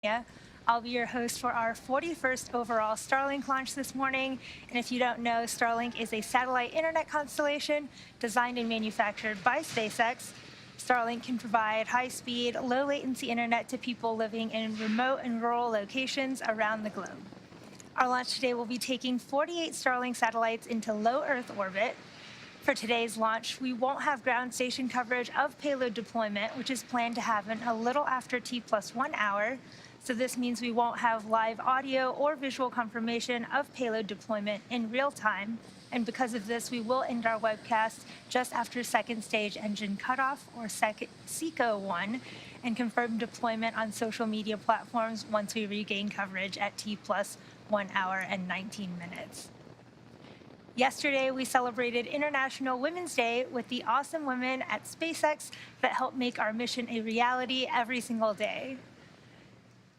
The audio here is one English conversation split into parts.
Yeah, I'll be your host for our 41st overall Starlink launch this morning. And if you don't know, Starlink is a satellite internet constellation designed and manufactured by SpaceX. Starlink can provide high speed, low latency internet to people living in remote and rural locations around the globe. Our launch today will be taking 48 Starlink satellites into low Earth orbit. For today's launch, we won't have ground station coverage of payload deployment, which is planned to happen a little after T+1 hour. So this means we won't have live audio or visual confirmation of payload deployment in real time. And because of this, we will end our webcast just after second stage engine cutoff, or SECO1, and confirm deployment on social media platforms once we regain coverage at T+1 hour and 19 minutes. Yesterday, we celebrated International Women's Day with the awesome women at SpaceX that help make our mission a reality every single day.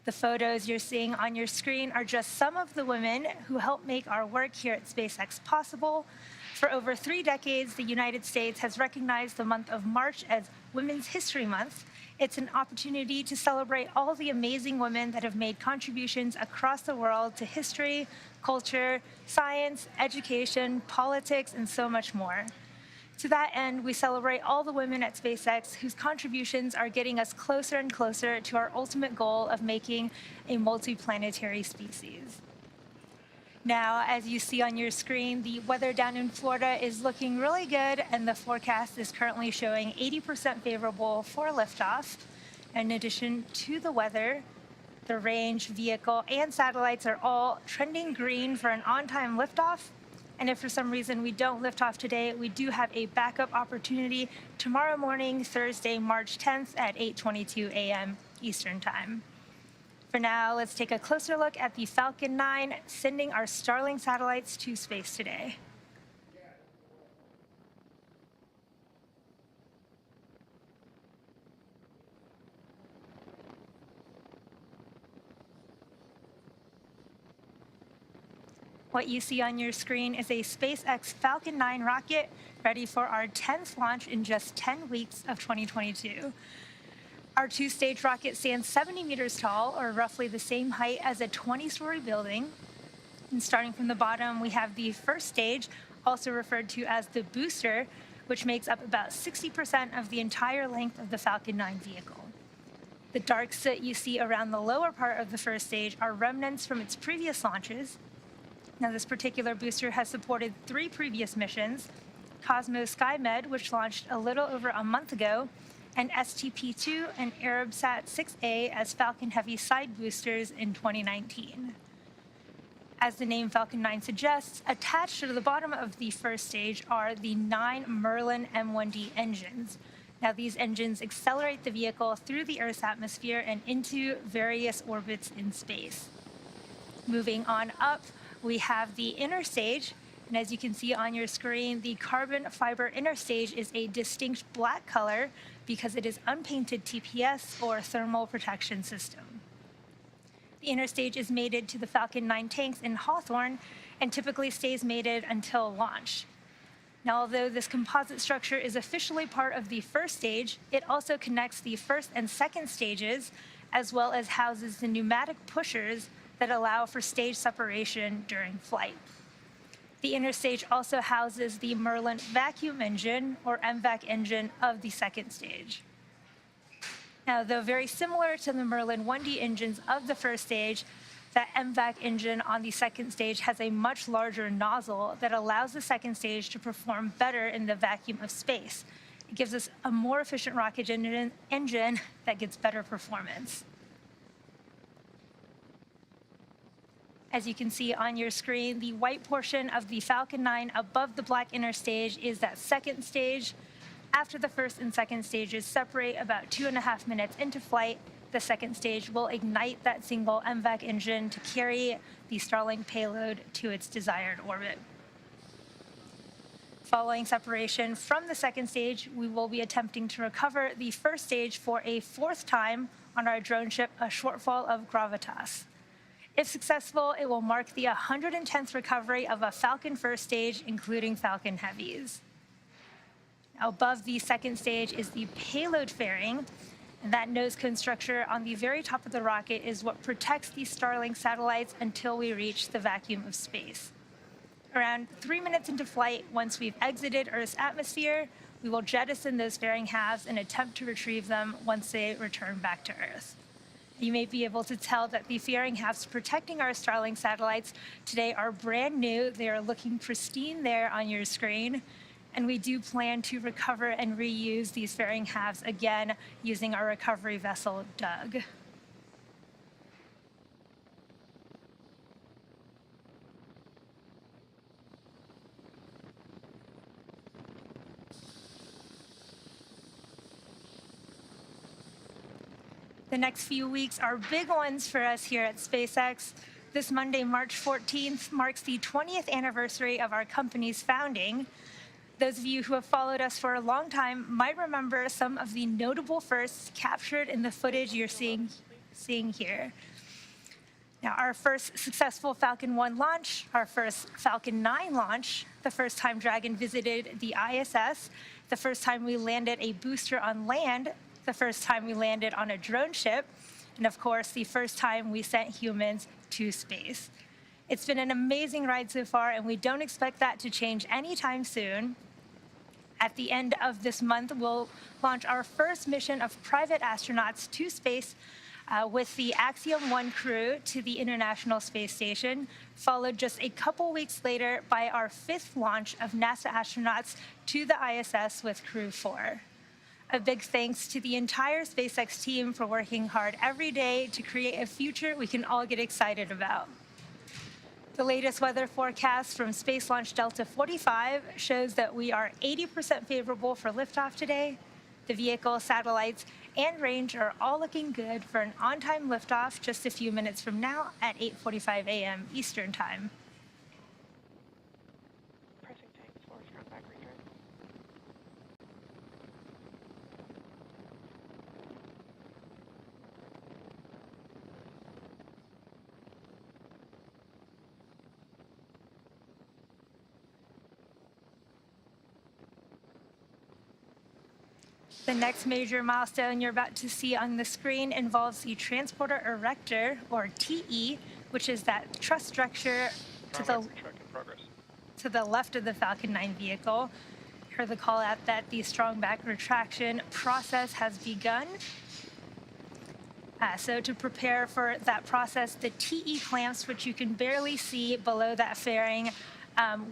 The photos you're seeing on your screen are just some of the women who help make our work here at SpaceX possible. For over 3 decades, the United States has recognized the month of March as Women's History Month. It's an opportunity to celebrate all the amazing women that have made contributions across the world to history, culture, science, education, politics, and so much more. To that end, we celebrate all the women at SpaceX whose contributions are getting us closer and closer to our ultimate goal of making a multiplanetary species. Now, as you see on your screen, the weather down in Florida is looking really good, and the forecast is currently showing 80% favorable for liftoff. In addition to the weather, the range, vehicle, and satellites are all trending green for an on-time liftoff. And if for some reason we don't lift off today, we do have a backup opportunity tomorrow morning, Thursday, March 10th at 8:22 a.m. Eastern Time. For now, let's take a closer look at the Falcon 9 sending our Starlink satellites to space today. What you see on your screen is a SpaceX Falcon 9 rocket ready for our 10th launch in just 10 weeks of 2022. Our 2-stage rocket stands 70 meters tall, or roughly the same height as a 20-story building. And starting from the bottom, we have the first stage, also referred to as the booster, which makes up about 60% of the entire length of the Falcon 9 vehicle. The dark soot you see around the lower part of the first stage are remnants from its previous launches. Now, this particular booster has supported 3 previous missions: Cosmos SkyMed, which launched a little over a month ago, and STP-2 and Arabsat 6A as Falcon Heavy side boosters in 2019. As the name Falcon 9 suggests, attached to the bottom of the first stage are the 9 Merlin M1D engines. Now, these engines accelerate the vehicle through the Earth's atmosphere and into various orbits in space. Moving on up, we have the inner stage, and as you can see on your screen, the carbon fiber inner stage is a distinct black color because it is unpainted TPS, or thermal protection system. The inner stage is mated to the Falcon 9 tanks in Hawthorne and typically stays mated until launch. Now, although this composite structure is officially part of the first stage, it also connects the first and second stages, as well as houses the pneumatic pushers that allow for stage separation during flight. The inner stage also houses the Merlin vacuum engine, or MVAC engine, of the second stage. Now, though very similar to the Merlin 1D engines of the first stage, that MVAC engine on the second stage has a much larger nozzle that allows the second stage to perform better in the vacuum of space. It gives us a more efficient rocket engine that gets better performance. As you can see on your screen, the white portion of the Falcon 9 above the black inner stage is that second stage. After the first and second stages separate about 2.5 minutes into flight, the second stage will ignite that single MVAC engine to carry the Starlink payload to its desired orbit. Following separation from the second stage, we will be attempting to recover the first stage for a 4th time on our drone ship, a shortfall of gravitas. If successful, it will mark the 110th recovery of a Falcon first stage, including Falcon Heavies. Now, above the second stage is the payload fairing, And that nose cone structure on the very top of the rocket is what protects these Starlink satellites until we reach the vacuum of space. Around 3 minutes into flight, once we've exited Earth's atmosphere, we will jettison those fairing halves and attempt to retrieve them once they return back to Earth. You may be able to tell that the fairing halves protecting our Starlink satellites today are brand new. They are looking pristine there on your screen. And we do plan to recover and reuse these fairing halves again using our recovery vessel, Doug. The next few weeks are big ones for us here at SpaceX. This Monday, March 14th, marks the 20th anniversary of our company's founding. Those of you who have followed us for a long time might remember some of the notable firsts captured in the footage you're seeing here. Now, our first successful Falcon 1 launch, our first Falcon 9 launch, the first time Dragon visited the ISS, the first time we landed a booster on land, the first time we landed on a drone ship, and of course, the first time we sent humans to space. It's been an amazing ride so far, and we don't expect that to change anytime soon. At the end of this month, we'll launch our first mission of private astronauts to space with the Axiom 1 crew to the International Space Station, followed just a couple weeks later by our 5th launch of NASA astronauts to the ISS with Crew 4. A big thanks to the entire SpaceX team for working hard every day to create a future we can all get excited about. The latest weather forecast from Space Launch Delta 45 shows that we are 80% favorable for liftoff today. The vehicle, satellites, and range are all looking good for an on-time liftoff just a few minutes from now at 8:45 a.m. Eastern Time. Pressing tanks, forward, front, back, return. The next major milestone you're about to see on the screen involves the Transporter Erector, or TE, which is that truss structure to the left of the Falcon 9 vehicle. Heard the call out that the strong back retraction process has begun. So to prepare for that process, the TE clamps, which you can barely see below that fairing,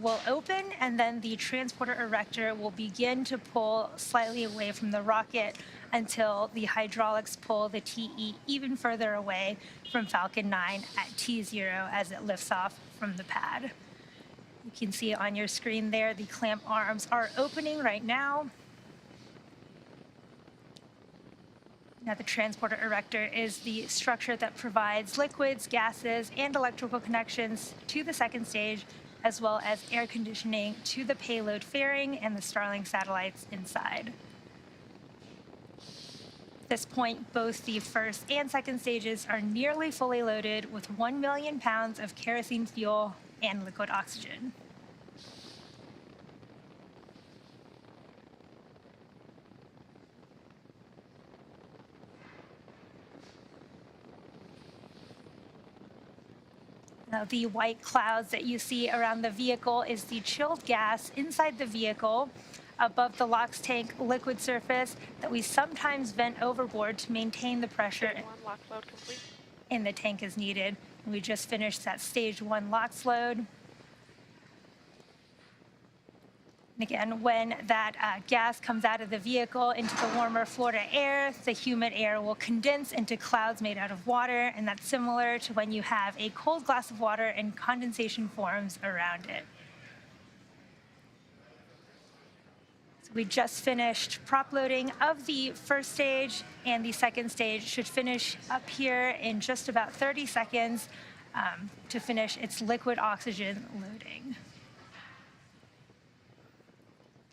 will open, and then the transporter erector will begin to pull slightly away from the rocket until the hydraulics pull the TE even further away from Falcon 9 at T0 as it lifts off from the pad. You can see on your screen there, the clamp arms are opening right now. Now, the transporter erector is the structure that provides liquids, gases, and electrical connections to the second stage, as well as air conditioning to the payload fairing and the Starlink satellites inside. At this point, both the first and second stages are nearly fully loaded with 1 million pounds of kerosene fuel and liquid oxygen. Now, the white clouds that you see around the vehicle is the chilled gas inside the vehicle above the LOX tank liquid surface that we sometimes vent overboard to maintain the pressure in the tank as needed. And we just finished that stage 1 LOX load. And again, when that gas comes out of the vehicle into the warmer Florida air, the humid air will condense into clouds made out of water, and that's similar to when you have a cold glass of water and condensation forms around it. So we just finished prop loading of the first stage, and the second stage should finish up here in just about 30 seconds to finish its liquid oxygen loading.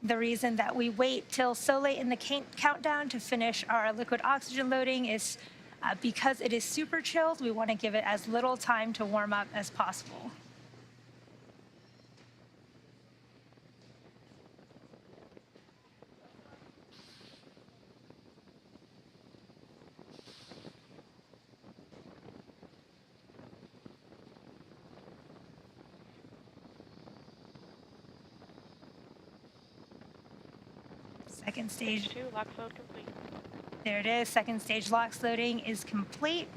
The reason that we wait till so late in the countdown to finish our liquid oxygen loading is because it is super chilled. We want to give it as little time to warm up as possible. Second stage. Stage 2, LOX load complete. There it is. Second stage LOX loading is complete.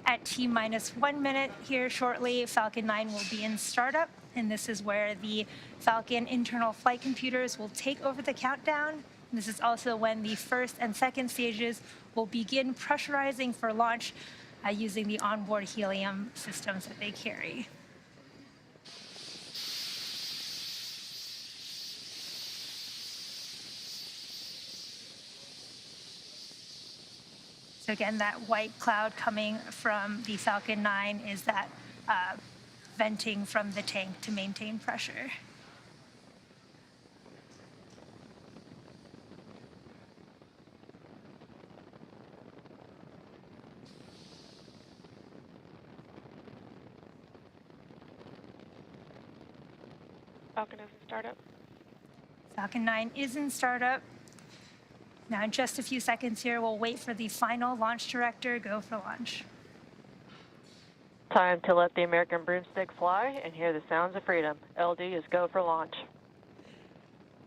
At T-minus 1 minute here shortly, Falcon 9 will be in startup, and this is where the Falcon internal flight computers will take over the countdown. This is also when the first and second stages will begin pressurizing for launch using the onboard helium systems that they carry. So again, that white cloud coming from the Falcon 9 is that venting from the tank to maintain pressure. Falcon is in startup. Falcon 9 is in startup. Now, in just a few seconds here, we'll wait for the final launch director go for launch. Time to let the American broomstick fly and hear the sounds of freedom. LD is go for launch.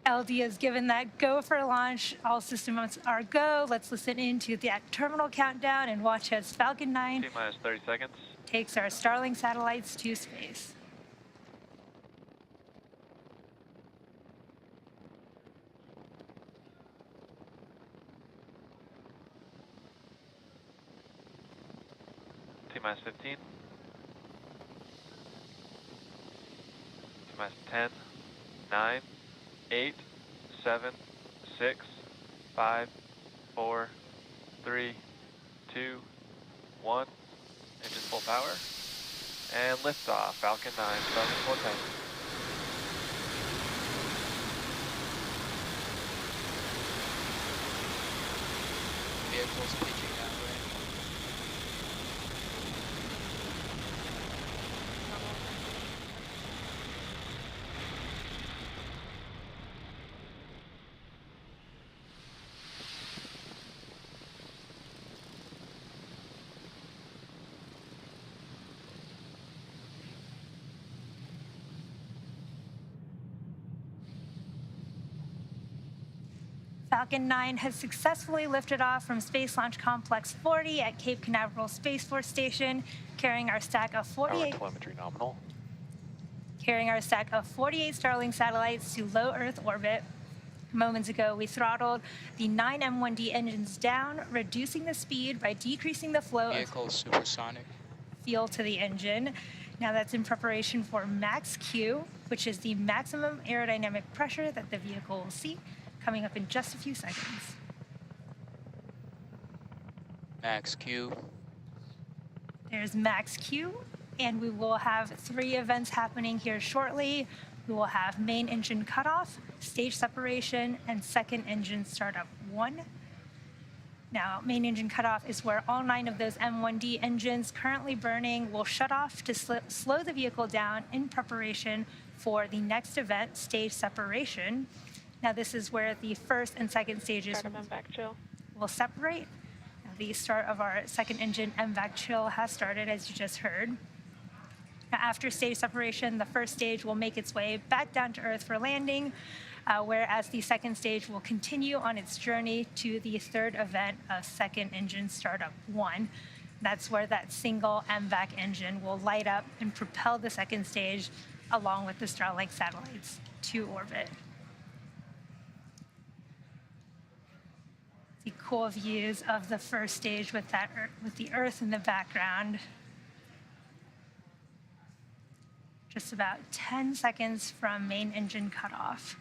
LD has given that go for launch. All systems are go. Let's listen into the terminal countdown and watch as Falcon 9 T-minus 30 seconds. takes our Starlink satellites to space. T-minus 15. T-minus 10, 9, 8, 7, 6, 5, 4, 3, 2, 1. Engine full power. And liftoff. Falcon 9, Starlink 410. Vehicles pitching that way. Falcon 9 has successfully lifted off from Space Launch Complex 40 at Cape Canaveral Space Force Station, carrying our stack of 48 telemetry nominal. carrying our stack of 48 Starlink satellites to low Earth orbit. Moments ago, we throttled the 9 M1D engines down, reducing the speed by decreasing the flow of Vehicle supersonic. fuel to the engine. Now that's in preparation for max Q, which is the maximum aerodynamic pressure that the vehicle will see, coming up in just a few seconds. Max Q. There's max Q, and we will have 3 events happening here shortly. We will have main engine cutoff, stage separation, and second engine startup 1. Now, main engine cutoff is where all 9 of those M1D engines currently burning will shut off to slow the vehicle down in preparation for the next event, stage separation. Now, this is where the first and second stages Start of MVAC chill. will separate. Now, the start of our second engine MVAC chill has started, as you just heard. Now, after stage separation, the first stage will make its way back down to Earth for landing, whereas the second stage will continue on its journey to the third event of second engine startup 1. That's where that single MVAC engine will light up and propel the second stage along with the Starlink satellites to orbit. The cool views of the first stage with the Earth in the background. Just about 10 seconds from main engine cutoff.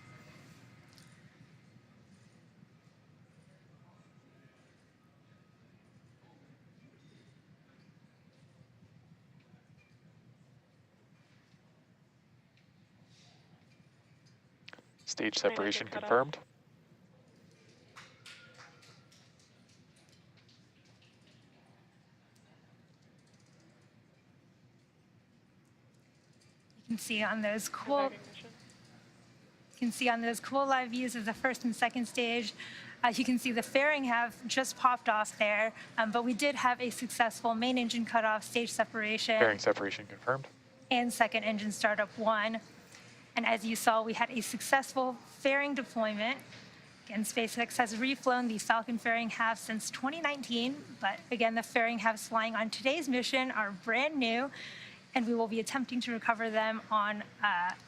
Stage separation confirmed. You can see on those cool live views of the first and second stage. You can see the fairing have just popped off there, but we did have a successful main engine cutoff, stage separation. Fairing separation confirmed. And second engine startup 1. And as you saw, we had a successful fairing deployment. And SpaceX has reflown the Falcon fairing halves since 2019, but again, the fairing halves flying on today's mission are brand new, and we will be attempting to recover them on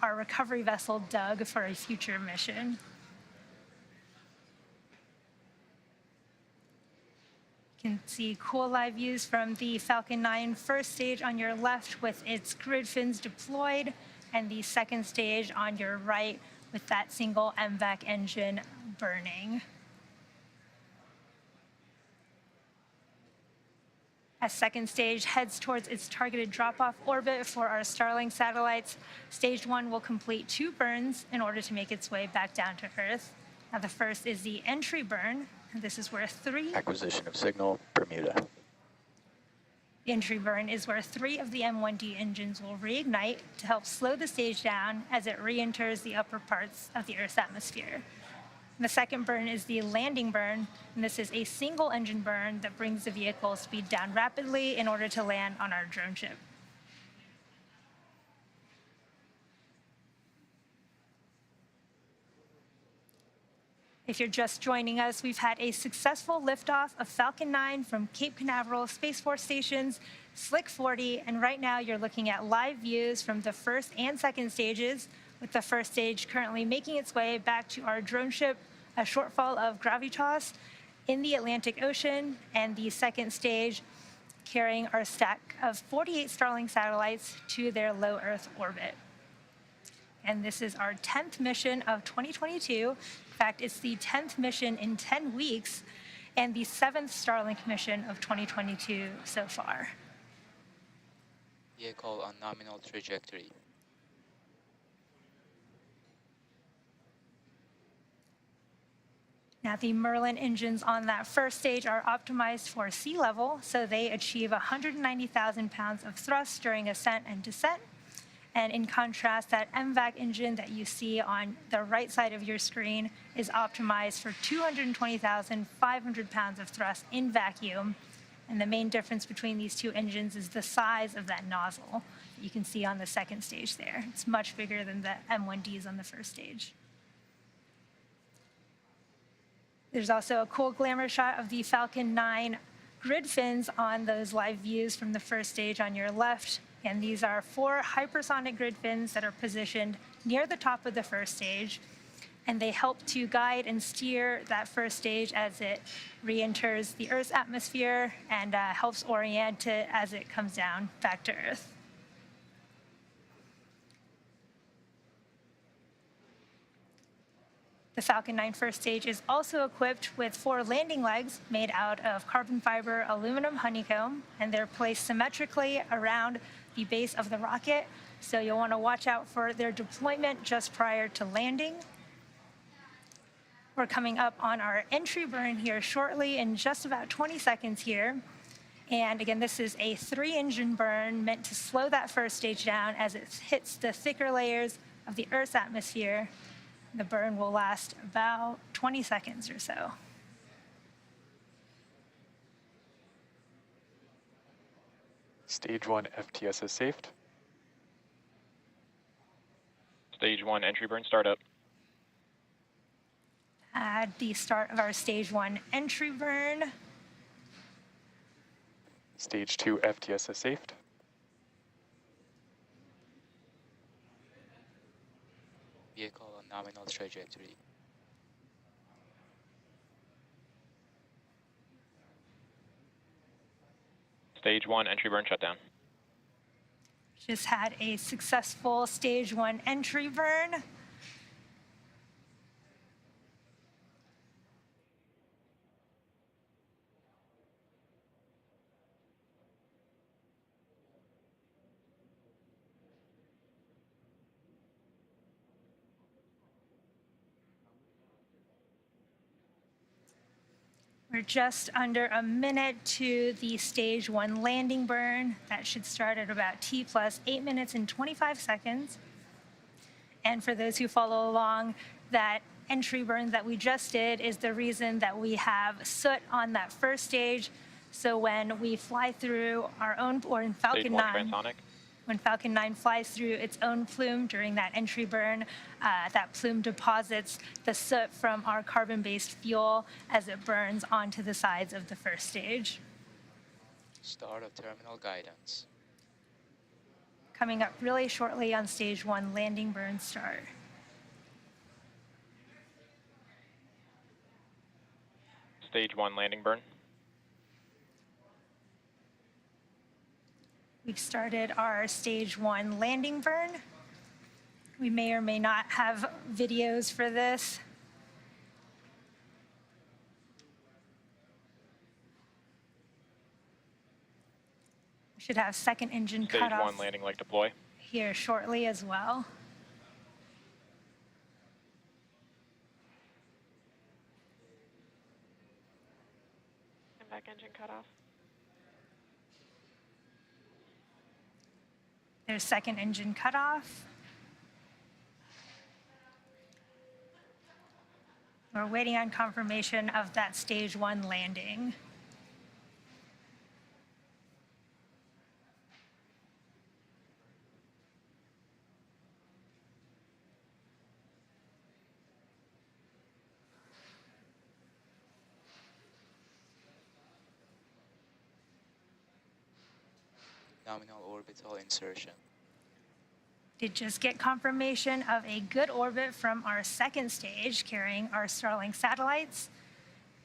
our recovery vessel, Doug, for a future mission. You can see cool live views from the Falcon 9 first stage on your left with its grid fins deployed, and the second stage on your right with that single MVAC engine burning. As second stage heads towards its targeted drop-off orbit for our Starlink satellites, stage 1 will complete 2 burns in order to make its way back down to Earth. Now the first is the entry burn, and this is where 3... Acquisition of signal, Bermuda. The entry burn is where 3 of the M1D engines will reignite to help slow the stage down as it re-enters the upper parts of the Earth's atmosphere. The second burn is the landing burn, and this is a single engine burn that brings the vehicle speed down rapidly in order to land on our drone ship. If you're just joining us, we've had a successful liftoff of Falcon 9 from Cape Canaveral Space Force Stations, Slick 40, and right now you're looking at live views from the first and second stages, with the first stage currently making its way back to our drone ship, a shortfall of gravitas in the Atlantic Ocean, and the second stage carrying our stack of 48 Starlink satellites to their low Earth orbit. And this is our 10th mission of 2022. In fact, it's the 10th mission in 10 weeks and the 7th Starlink mission of 2022 so far. Vehicle on nominal trajectory. Now, the Merlin engines on that first stage are optimized for sea level, so they achieve 190,000 pounds of thrust during ascent and descent. And in contrast, that MVAC engine that you see on the right side of your screen is optimized for 220,500 pounds of thrust in vacuum. And the main difference between these two engines is the size of that nozzle you can see on the second stage there. It's much bigger than the M1Ds on the first stage. There's also a cool glamour shot of the Falcon 9 grid fins on those live views from the first stage on your left. And these are 4 hypersonic grid fins that are positioned near the top of the first stage. And they help to guide and steer that first stage as it re-enters the Earth's atmosphere and helps orient it as it comes down back to Earth. The Falcon 9 first stage is also equipped with 4 landing legs made out of carbon fiber aluminum honeycomb, and they're placed symmetrically around the base of the rocket, so you'll want to watch out for their deployment just prior to landing. We're coming up on our entry burn here shortly in just about 20 seconds here. And again, this is a 3-engine burn meant to slow that first stage down as it hits the thicker layers of the Earth's atmosphere. The burn will last about 20 seconds or so. Stage 1 FTS is safed. Stage 1 entry burn startup. At the start of our stage 1 entry burn. Stage 2 FTS is safed. Vehicle on nominal trajectory. Stage 1 entry burn shutdown. Just had a successful stage 1 entry burn. We're just under a minute to the stage 1 landing burn. That should start at about T plus 8 minutes and 25 seconds. And for those who follow along, that entry burn that we just did is the reason that we have soot on that first stage. So when we fly through our own, or in Falcon 9, transonic. When Falcon 9 flies through its own plume during that entry burn, that plume deposits the soot from our carbon-based fuel as it burns onto the sides of the first stage. Start of terminal guidance. Coming up really shortly on stage 1, landing burn start. Stage 1 landing burn. We've started our stage 1 landing burn. We may or may not have videos for this. We should have second engine Stage cutoff 1 landing leg deploy. here shortly as well. And back engine cutoff. There's second engine cutoff. We're waiting on confirmation of that stage 1 landing. Nominal orbital insertion. Did just get confirmation of a good orbit from our second stage carrying our Starlink satellites.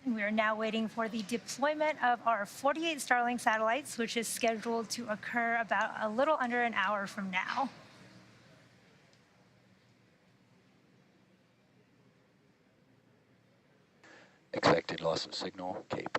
And we are now waiting for the deployment of our 48 Starlink satellites, which is scheduled to occur about a little under an hour from now. Expected loss of signal, Cape.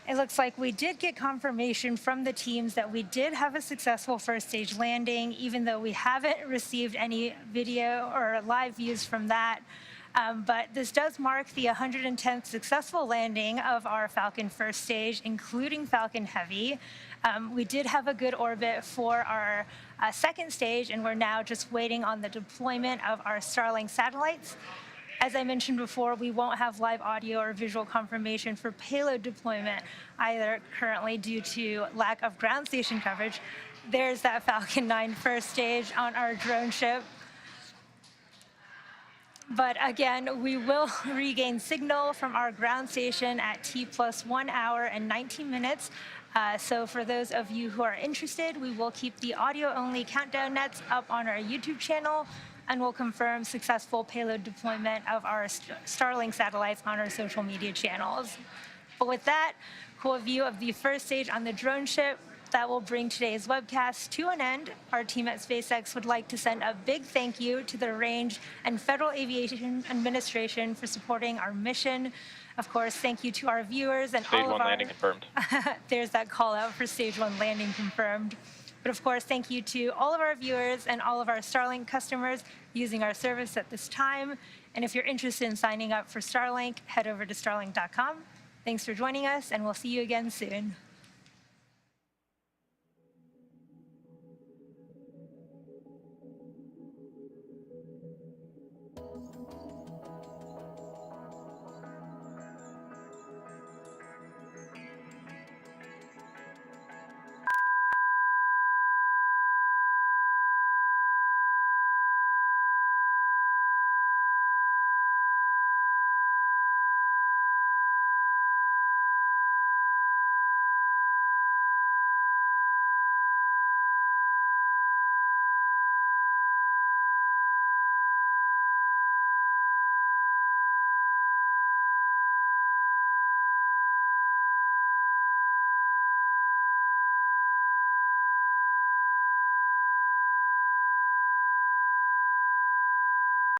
It looks like we did get confirmation from the teams that we did have a successful first stage landing, even though we haven't received any video or live views from that. But this does mark the 110th successful landing of our Falcon first stage, including Falcon Heavy. We did have a good orbit for our second stage, and we're now just waiting on the deployment of our Starlink satellites. As I mentioned before, we won't have live audio or visual confirmation for payload deployment either currently due to lack of ground station coverage. There's that Falcon 9 first stage on our drone ship. But again, we will regain signal from our ground station at T+1 hour and 19 minutes. So for those of you who are interested, we will keep the audio-only countdown nets up on our YouTube channel, and we'll confirm successful payload deployment of our Starlink satellites on our social media channels. But with that, cool view of the first stage on the drone ship, that will bring today's webcast to an end. Our team at SpaceX would like to send a big thank you to the Range and Federal Aviation Administration for supporting our mission. Of course, thank you to our viewers and Stage all of 1 our... landing confirmed. There's that call out for stage 1 landing confirmed. But of course, thank you to all of our viewers and all of our Starlink customers using our service at this time. And if you're interested in signing up for Starlink, head over to starlink.com. Thanks for joining us, and we'll see you again soon.